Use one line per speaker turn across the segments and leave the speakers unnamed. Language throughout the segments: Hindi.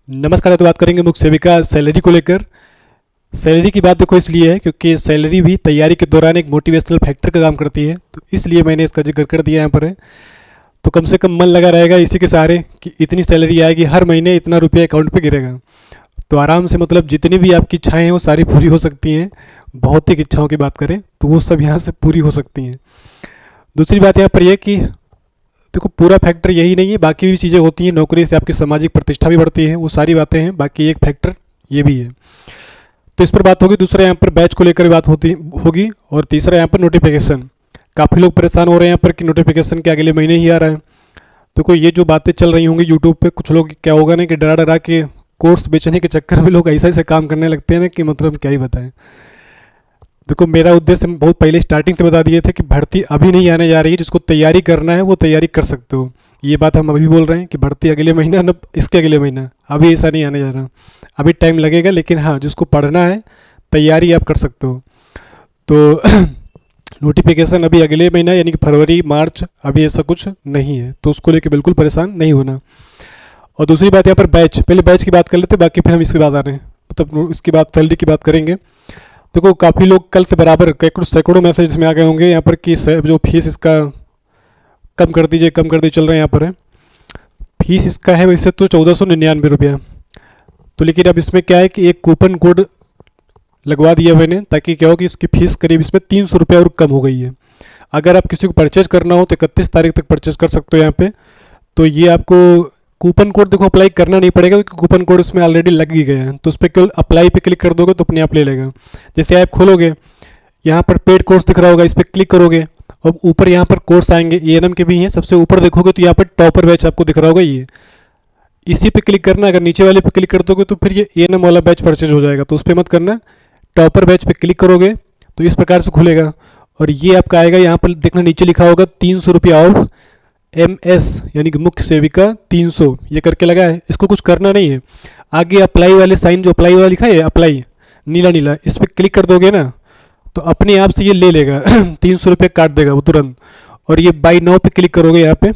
नमस्कार। तो बात करेंगे मुख्य सेविका सैलरी को लेकर। सैलरी की बात देखो इसलिए है क्योंकि सैलरी भी तैयारी के दौरान एक मोटिवेशनल फैक्टर का काम करती है, तो इसलिए मैंने इसका जिक्र कर दिया यहाँ पर है। तो कम से कम मन लगा रहेगा इसी के सहारे कि इतनी सैलरी आएगी, हर महीने इतना रुपया अकाउंट पे गिरेगा, तो आराम से मतलब जितनी भी आपकी इच्छाएं हैं वो सारी पूरी हो सकती हैं। भौतिक इच्छाओं की बात करें तो वो सब यहाँ से पूरी हो सकती हैं। दूसरी बात यहाँ पर यह कि देखो पूरा फैक्टर यही नहीं है, बाकी भी चीज़ें होती हैं। नौकरी से आपकी सामाजिक प्रतिष्ठा भी बढ़ती है, वो सारी बातें हैं। बाकी एक फैक्टर ये भी है, तो इस पर बात होगी। दूसरा यहाँ पर बैच को लेकर बात होती होगी, और तीसरा यहाँ पर नोटिफिकेशन। काफ़ी लोग परेशान हो रहे हैं यहाँ पर कि नोटिफिकेशन के अगले महीने ही आ रहा है। तो कोई ये जो बातें चल रही होंगी यूट्यूब पे, कुछ लोग क्या होगा ना कि डरा डरा के कोर्स बेचने के चक्कर में लोग ऐसा ऐसा काम करने लगते हैं ना कि मतलब क्या ही बताएं। देखो मेरा उद्देश्य हम बहुत पहले स्टार्टिंग से बता दिए थे कि भर्ती अभी नहीं आने जा रही है, जिसको तैयारी करना है वो तैयारी कर सकते हो। ये बात हम अभी बोल रहे हैं कि भर्ती अगले महीना न इसके अगले महीना, अभी ऐसा नहीं आने जा रहा। अभी टाइम लगेगा, लेकिन हाँ जिसको पढ़ना है तैयारी आप कर सकते हो। तो नोटिफिकेशन अभी अगले महीना यानी कि फरवरी मार्च, अभी ऐसा कुछ नहीं है, तो उसको लेके बिल्कुल परेशान नहीं होना। और दूसरी बात यहाँ पर बैच, पहले बैच की बात कर लेते, बाकी फिर हम इसकी बात आ रहे हैं, मतलब इसकी बात सैलरी की बात करेंगे। देखो काफ़ी लोग कल से बराबर सैकड़ों मैसेज में आ गए होंगे यहाँ पर कि जो फीस इसका कम कर दीजिए, कम कर दीजिए, चल रहे हैं यहाँ पर है। फीस इसका है वैसे तो 1499 रुपया, तो लेकिन अब इसमें क्या है कि एक कूपन कोड लगवा दिया मैंने, ताकि क्या हो कि इसकी फ़ीस करीब इसमें 300 रुपया और कम हो गई है। अगर आप किसी को परचेज करना हो तो 31 तारीख तक परचेज कर सकते हो यहाँ पे। तो ये आपको कूपन कोड देखो अप्लाई करना नहीं पड़ेगा, क्योंकि कूपन कोड उसमें ऑलरेडी लग ही गया है। तो उस पर केवल अप्लाई पे क्लिक कर दोगे तो अपने आप ले लेगा। जैसे ऐप खोलोगे, यहाँ पर पेड कोर्स दिख रहा होगा, इस पर क्लिक करोगे और ऊपर यहाँ पर कोर्स आएंगे, एएनएम के भी हैं। सबसे ऊपर देखोगे तो यहाँ पर टॉपर बैच आपको दिख रहा होगा, ये इसी पे क्लिक करना। अगर नीचे वाले पे क्लिक कर दोगे तो फिर ये एएनएम वाला बैच परचेज हो जाएगा, तो उस पर मत करना। टॉपर बैच पे क्लिक करोगे तो इस प्रकार से खुलेगा, और ये आपका आएगा। यहाँ पर देखना नीचे लिखा होगा 300 रुपया ऑफ MS यानी कि मुख्य सेविका 300, ये करके लगा है। इसको कुछ करना नहीं है। आगे अप्लाई वाले साइन, जो अप्लाई वाला लिखा है अप्लाई नीला नीला, इस पर क्लिक कर दोगे ना तो अपने आप से ये ले लेगा 300 रुपये काट देगा वो तुरंत। और ये बाई नाउ पे क्लिक करोगे यहाँ पे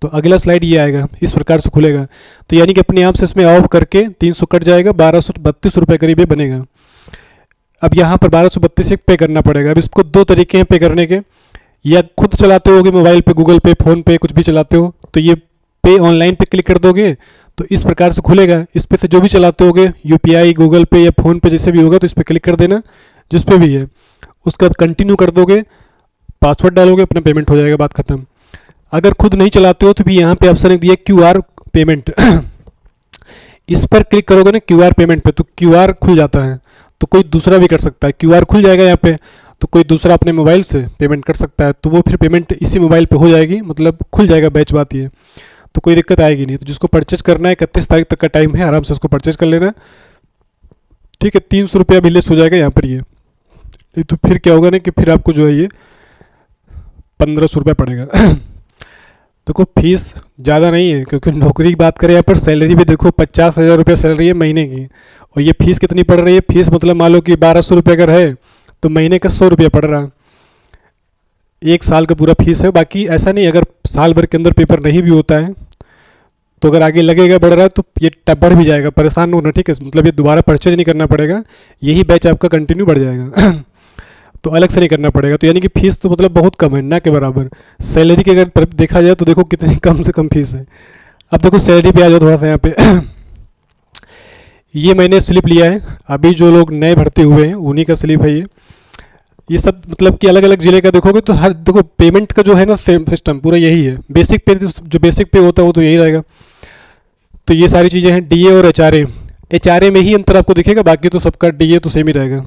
तो अगला स्लाइड ये आएगा, इस प्रकार से खुलेगा। तो यानी कि अपने आप से इसमें ऑफ करके 300 कट जाएगा, 1232 रुपये करीब ये बनेगा। अब यहाँ पर 1232 पे करना पड़ेगा। अब इसको दो तरीके हैं पे करने के, या खुद चलाते होगे मोबाइल पे, गूगल पे, फ़ोन पे, कुछ भी चलाते हो तो ये पे ऑनलाइन पे क्लिक कर दोगे तो इस प्रकार से खुलेगा। इस पे से जो भी चलाते होगे UPI, गूगल पे या फ़ोन पे, जैसे भी होगा तो इस पर क्लिक कर देना, जिस पे भी है। उसके बाद कंटिन्यू कर दोगे, पासवर्ड डालोगे, अपना पेमेंट हो जाएगा, बात खत्म। अगर खुद नहीं चलाते हो तो भी यहाँ पे ऑप्शन एक दिया QR पेमेंट इस पर क्लिक करोगे ना QR पेमेंट पे, तो QR खुल जाता है। तो कोई दूसरा भी कर सकता है, QR खुल जाएगा यहाँ पे, तो कोई दूसरा अपने मोबाइल से पेमेंट कर सकता है, तो वो फिर पेमेंट इसी मोबाइल पे हो जाएगी, मतलब खुल जाएगा बैच, बात ये। तो कोई दिक्कत आएगी नहीं। तो जिसको परचेज करना है 31 तारीख तक का टाइम है, आराम से उसको परचेज कर लेना, ठीक है। 300 रुपया भी लेस हो जाएगा यहाँ पर ये तो फिर क्या होगा ना कि फिर आपको जो है ये 1500 रुपया पड़ेगा। देखो फीस ज़्यादा नहीं है, क्योंकि नौकरी की बात करें यहाँ पर सैलरी भी देखो 50,000 रुपया सैलरी है महीने की। और ये फीस कितनी पड़ रही है, फीस मतलब मान लो कि 1200 रुपये अगर है तो महीने का 100 रुपया पड़ रहा है। एक साल का पूरा फीस है। बाकी ऐसा नहीं, अगर साल भर के अंदर पेपर नहीं भी होता है तो अगर आगे लगेगा बढ़ रहा है तो ये बढ़ भी जाएगा, परेशान होना, ठीक है। मतलब ये दोबारा परचेज नहीं करना पड़ेगा, यही बैच आपका कंटिन्यू बढ़ जाएगा। तो अलग से नहीं करना पड़ेगा। तो यानी कि फीस तो मतलब बहुत कम है, ना के बराबर। सैलरी के अगर देखा जाए तो देखो कितनी कम से कम फीस है। अब देखो सैलरी पे आ जाओ थोड़ा सा यहाँ पे। ये मैंने स्लिप लिया है, अभी जो लोग नए भर्ती हुए हैं उन्हीं का स्लिप है ये सब मतलब कि अलग अलग जिले का देखोगे तो हर देखो पेमेंट का जो है ना सेम सिस्टम पूरा यही है। बेसिक पे, जो बेसिक पे होता है वो तो यही रहेगा। तो ये सारी चीज़ें हैं। DA और HRA में ही अंतर आपको दिखेगा, बाकी तो सबका DA तो सेम ही रहेगा।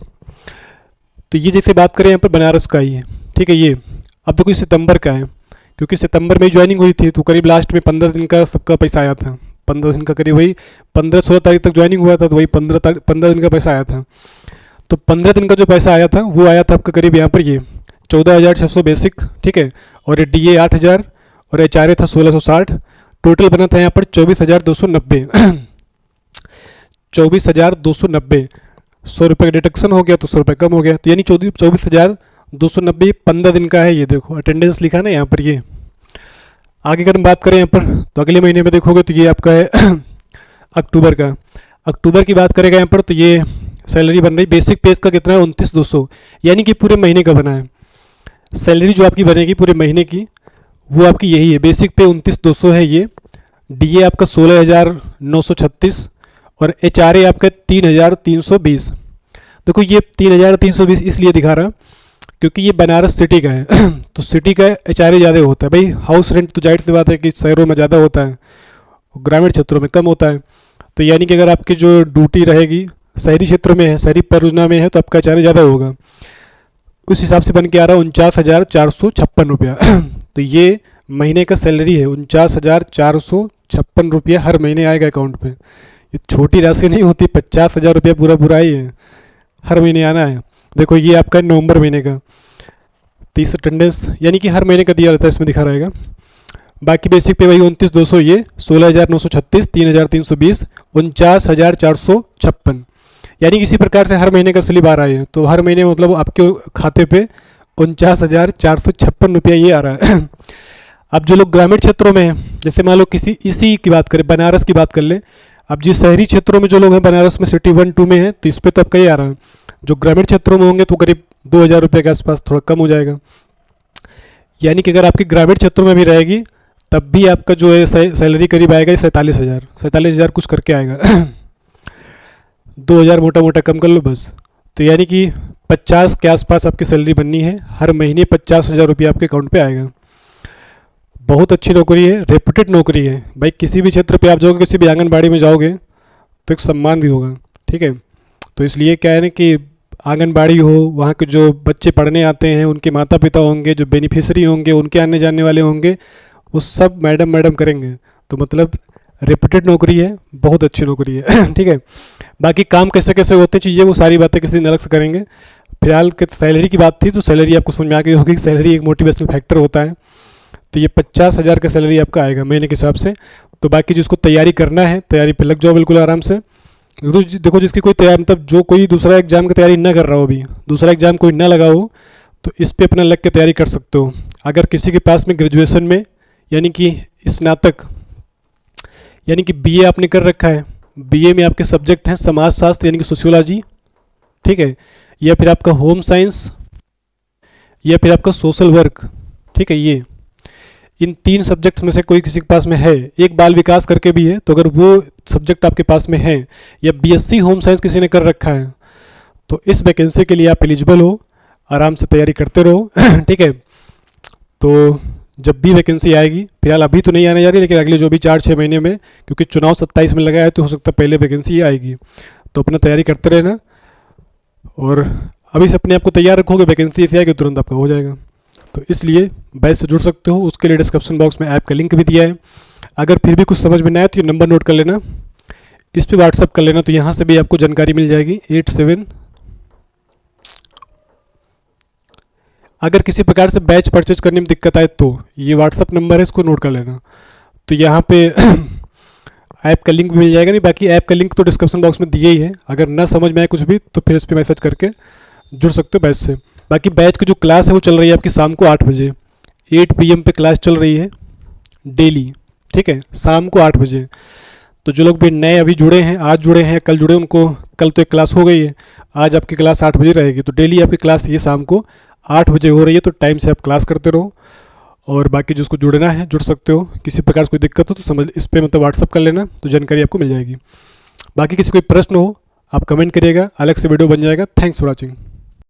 तो ये जैसे बात करें यहाँ पर बनारस का ही है, ठीक है। ये अब देखो सितंबर का है, क्योंकि सितंबर में ज्वाइनिंग हुई थी तो करीब लास्ट में 15 दिन का सबका पैसा आया था। 15 दिन का करीब, वही 15-16 तारीख तक ज्वाइनिंग हुआ था, तो वही 15 दिन का पैसा आया था। तो 15 दिन का जो पैसा आया था वो आया था आपका करीब यहाँ पर ये 14,600 बेसिक, ठीक है। और ये DA 8,000 और HRA था 1,660। टोटल बना था यहाँ पर 24,290। 24,290, 100 रुपये का डिडक्शन हो गया तो 100 रुपये कम हो गया, तो यानी 24,290 15 दिन का है। ये देखो अटेंडेंस लिखा ना यहाँ पर। ये आगे अगर हम बात करें यहाँ पर तो अगले महीने में देखोगे तो ये आपका है अक्टूबर का। अक्टूबर की बात करेगा यहाँ पर तो ये सैलरी बन रही बेसिक पे इसका कितना है 29,200, यानी कि पूरे महीने का बना है। सैलरी जो आपकी बनेगी पूरे महीने की वो आपकी यही है, बेसिक पे 29,200 है ये। डीए आपका 16,936 और एचआरए आपका 3,320। देखो ये 3,320 इसलिए दिखा रहा क्योंकि ये बनारस सिटी का है तो सिटी का एचआरए ज़्यादा होता है भाई। हाउस रेंट तो जाहिर सी बात है कि शहरों में ज़्यादा होता है, ग्रामीण क्षेत्रों में कम होता है। तो यानी कि अगर आपकी जो ड्यूटी रहेगी शहरी क्षेत्रों में है, शहरी परियोजना में है, तो आपका एचआरए ज़्यादा होगा। उस हिसाब से बन के आ रहा है 49,456 रुपया तो ये महीने का सैलरी है 49,456 रुपया हर महीने आएगा अकाउंट पे। ये छोटी राशि नहीं होती, 50,000 रुपया पूरा पूरा ही है, हर महीने आना है। देखो ये आपका नवंबर महीने का 30 अटेंडेंस, यानी कि हर महीने का दिया रहता है, इसमें दिखा रहेगा। बाकी बेसिक पे वही 29,200, ये 16,936, 3,320, 49,456, यानी किसी प्रकार से हर महीने का स्लिप आ रहा है। तो हर महीने मतलब आपके खाते पे 49,456 रुपया ये आ रहा है अब जो लोग ग्रामीण क्षेत्रों में हैं, जैसे मान लो किसी इसी की बात करें, बनारस की बात कर ले। अब जिस शहरी क्षेत्रों में जो लोग हैं बनारस में सिटी 1, 2 में है, तो इस पर तो आपका ये आ रहा है। जो ग्रामीण क्षेत्रों में होंगे तो करीब 2,000 रुपये के आसपास थोड़ा कम हो जाएगा। यानी कि अगर आपकी ग्रामीण क्षेत्रों में भी रहेगी तब भी आपका जो है सैलरी करीब आएगा 47,000 कुछ करके आएगा 2,000 मोटा मोटा कम कर लो बस। तो यानी कि 50 के आसपास आपकी सैलरी बननी है, हर महीने 50,000 रुपये आपके अकाउंट पे आएगा। बहुत अच्छी नौकरी है, रेपुटेड नौकरी है भाई। किसी भी क्षेत्र पे आप जाओगे, किसी भी आंगनबाड़ी में जाओगे तो एक सम्मान भी होगा, ठीक है। तो इसलिए क्या है ना कि आंगनबाड़ी हो, वहाँ के जो बच्चे पढ़ने आते हैं उनके माता पिता होंगे, जो बेनिफिशियरी होंगे, उनके आने जाने वाले होंगे, वो सब मैडम करेंगे। तो मतलब रेपुटेड नौकरी है, बहुत अच्छी नौकरी है ठीक है। बाकी काम कैसे कैसे होते चीज़ें वो सारी बातें किसी दिन अलग से करेंगे। फिलहाल के सैलरी की बात थी तो सैलरी आपको समझ में आ गई होगी कि सैलरी एक मोटिवेशनल फैक्टर होता है। तो ये 50,000 का सैलरी आपका आएगा महीने के हिसाब से। तो बाकी जिसको तैयारी करना है, तैयारी पे लग जाओ बिल्कुल आराम से। देखो जिसकी कोई तैयारी, मतलब जो कोई दूसरा एग्जाम की तैयारी ना कर रहा हो, अभी दूसरा एग्जाम कोई ना लगा हो, तो इस पे अपना लग के तैयारी कर सकते हो। अगर किसी के पास में ग्रेजुएशन में यानी कि स्नातक यानी कि बीए आपने कर रखा है, बीए में आपके सब्जेक्ट हैं समाजशास्त्र यानी कि सोशियोलॉजी, ठीक है, या फिर आपका होम साइंस, या फिर आपका सोशल वर्क, ठीक है, ये इन 3 सब्जेक्ट्स में से कोई किसी के पास में है, एक बाल विकास करके भी है, तो अगर वो सब्जेक्ट आपके पास में है, या बीएससी होम साइंस किसी ने कर रखा है, तो इस वैकेंसी के लिए आप एलिजिबल हो, आराम से तैयारी करते रहो ठीक है। तो जब भी वैकेंसी आएगी, फिलहाल अभी तो नहीं आने जा रही, लेकिन अगले जो भी 4-6 महीने में, क्योंकि चुनाव 27 में लगा है तो हो सकता है पहले वैकेंसी आएगी। तो अपना तैयारी करते रहना, और अभी से अपने आप को तैयार रखोगे, वैकेंसी ऐसी आएगी तुरंत आपका हो जाएगा। तो इसलिए बैच से जुड़ सकते हो, उसके लिए डिस्क्रिप्शन बॉक्स में ऐप का लिंक भी दिया है। अगर फिर भी कुछ समझ में ना आए तो ये नंबर नोट कर लेना, इस पर व्हाट्सअप कर लेना, तो यहाँ से भी आपको जानकारी मिल जाएगी 87। अगर किसी प्रकार से बैच परचेज करने में दिक्कत आए तो ये व्हाट्सअप नंबर है, इसको नोट कर लेना। तो यहाँ पे ऐप का लिंक भी मिल जाएगा। नहीं, बाकी ऐप का लिंक तो डिस्क्रिप्शन बॉक्स में दिया ही है। अगर ना समझ में आए कुछ भी तो फिर इस पर मैसेज करके जुड़ सकते हो बैच से। बाकी बैच की जो क्लास है वो चल रही है आपकी शाम को 8 बजे, 8 PM पे क्लास चल रही है डेली, ठीक है, शाम को 8 बजे। तो जो लोग भी नए अभी जुड़े हैं, आज जुड़े हैं, कल जुड़े, उनको कल तो एक क्लास हो गई है, आज आपकी क्लास 8 बजे रहेगी। तो डेली आपकी क्लास ये शाम को 8 बजे हो रही है, तो टाइम से आप क्लास करते रहो। और बाकी जिसको जुड़ना है जुड़ सकते हो, किसी प्रकार से कोई दिक्कत हो तो समझ इस पर मतलब व्हाट्सअप कर लेना, तो जानकारी आपको मिल जाएगी। बाकी किसी कोई प्रश्न हो आप कमेंट करिएगा, अलग से वीडियो बन जाएगा। Thanks for watching.